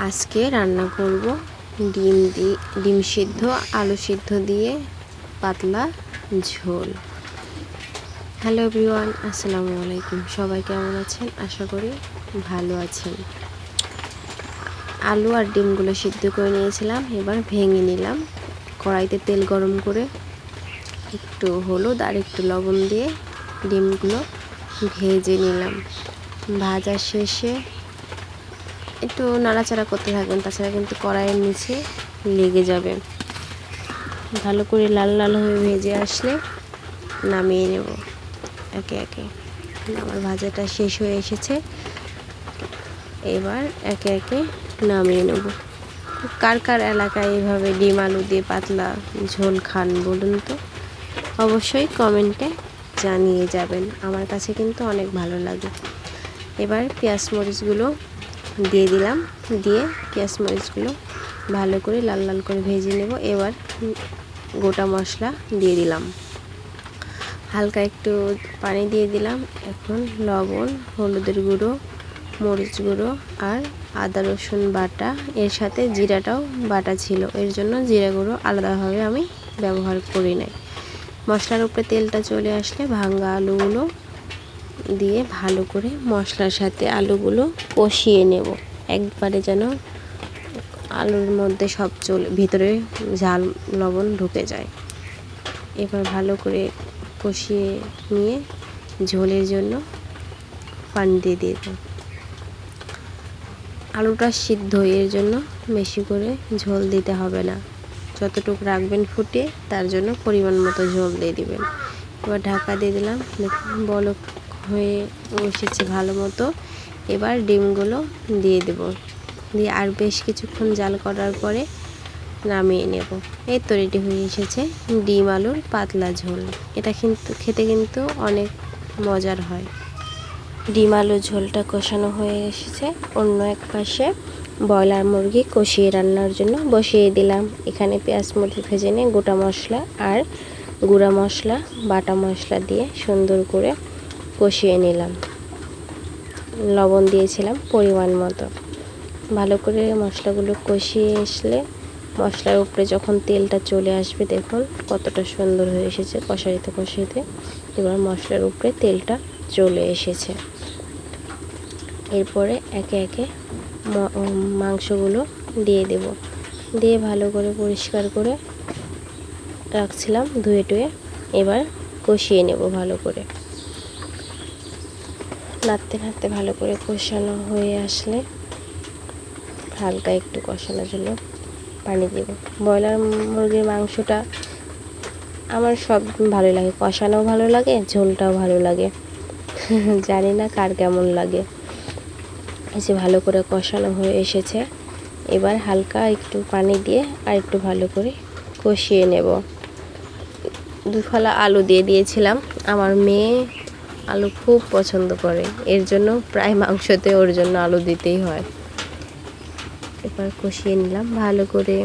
আজকে রান্না করব ডিম সিদ্ধ আলু সিদ্ধ দিয়ে পাতলা ঝোল। হ্যালো এভরিওয়ান, আসসালামু আলাইকুম। সবাই কেমন আছেন? আশা করি ভালো আছেন। আলু আর ডিমগুলো সিদ্ধ করে নিয়েছিলাম, এবার ভেঙে নিলাম। কড়াইতে তেল গরম করে একটু হলুদ আর একটু লবণ দিয়ে ডিমগুলো ভেজে নিলাম। ভাজা শেষে একটু নাড়াচাড়া করতে থাকবেন, তাছাড়া কিন্তু কড়াইয়ের নিচে লেগে যাবে। ভালো করে লাল লাল হয়ে ভেজে আসলে নামিয়ে নেব একে একে। আমার ভাজাটা শেষ হয়ে এসেছে, এবার একে একে নামিয়ে নেব। কার কার এলাকায় এইভাবে ডিম আলু দিয়ে পাতলা ঝোল খান বলুন তো, অবশ্যই কমেন্টে জানিয়ে যাবেন। আমার কাছে কিন্তু অনেক ভালো লাগে। এবার পেঁয়াজ মরিচগুলো দিয়ে দিলাম, দিয়ে পেঁয়াজ মরিচগুলো ভালো করে লাল লাল করে ভেজে নেব। এবার গোটা মশলা দিয়ে দিলাম, হালকা একটু পানি দিয়ে দিলাম। এখন লবণ, হলুদের গুঁড়ো, মরিচ গুঁড়ো আর আদা রসুন বাটা, এর সাথে জিরাটাও বাটা ছিল, এর জন্য জিরা গুঁড়ো আলাদাভাবে আমি ব্যবহার করি নাই। মশলার উপরে তেলটা চলে আসলে ভাঙা আলুগুলো দিয়ে ভালো করে মশলার সাথে আলুগুলো কষিয়ে নেব, একবারে যেন আলুর মধ্যে সব ভিতরে ঝাল লবণ ঢুকে যায়। এবার ভালো করে কষিয়ে নিয়ে ঝোলের জন্য পানি দিয়ে দেব। আলুটা সিদ্ধ, এর জন্য বেশি করে ঝোল দিতে হবে না, যতটুকু রাখবেন ফুটিয়ে তার জন্য পরিমাণ মতো ঝোল দিয়ে দিবেন। এবার ঢাকা দিয়ে দিলাম, বলক হয়ে এসেছে ভালো মতো। এবার ডিমগুলো দিয়ে দেব, দিয়ে আর বেশ কিছুক্ষণ জাল করার পরে নামিয়ে নেব। এই তো রেডি হয়ে এসেছে ডিম আলুর পাতলা ঝোল। এটা কিন্তু খেতে কিন্তু অনেক মজার হয়। ডিম আলু ঝোলটা কষানো হয়ে এসেছে, অন্য এক পাশে ব্রয়লার মুরগি কষিয়ে রান্নার জন্য বসিয়ে দিলাম। এখানে পেঁয়াজ মরিচ ভেজে নিয়ে গোটা মশলা আর গুঁড়া মশলা বাটা মশলা দিয়ে সুন্দর করে কষিয়ে নিলাম। লবণ দিয়েছিলাম পরিমাণ মতো। ভালো করে মশলাগুলো কষিয়ে আসলে মশলার উপরে যখন তেলটা চলে আসবে, দেখুন কতটা সুন্দর হয়ে এসেছে কষাইতে কষাইতে। এবার মশলার উপরে তেলটা চলে এসেছে। এরপরে একে একে মাংসগুলো দিয়ে দেব, দিয়ে ভালো করে পরিষ্কার করে রাখছিলাম ধুয়ে টুয়ে। এবার কষিয়ে নেব ভালো করে, নাড়তে নাড়তে ভালো করে কষানো হয়ে আসলে হালকা একটু কষানোর জন্য পানি দেব। ব্রয়লার মুরগির মাংসটা আমার সব ভালো লাগে, কষানোও ভালো লাগে, ঝোলটাও ভালো লাগে। জানি না কার কেমন লাগে। এই যে ভালো করে কষানো হয়ে এসেছে, এবার হালকা একটু পানি দিয়ে আর একটু ভালো করে কষিয়ে নেব। দু ফালা আলু দিয়ে দিয়েছিলাম, আমার মেয়ে আলু খুব পছন্দ করে, এর জন্য প্রায় মাংসতে ওর জন্য আলু দিতেই হয়। এবার কষিয়ে নিলাম ভালো করে।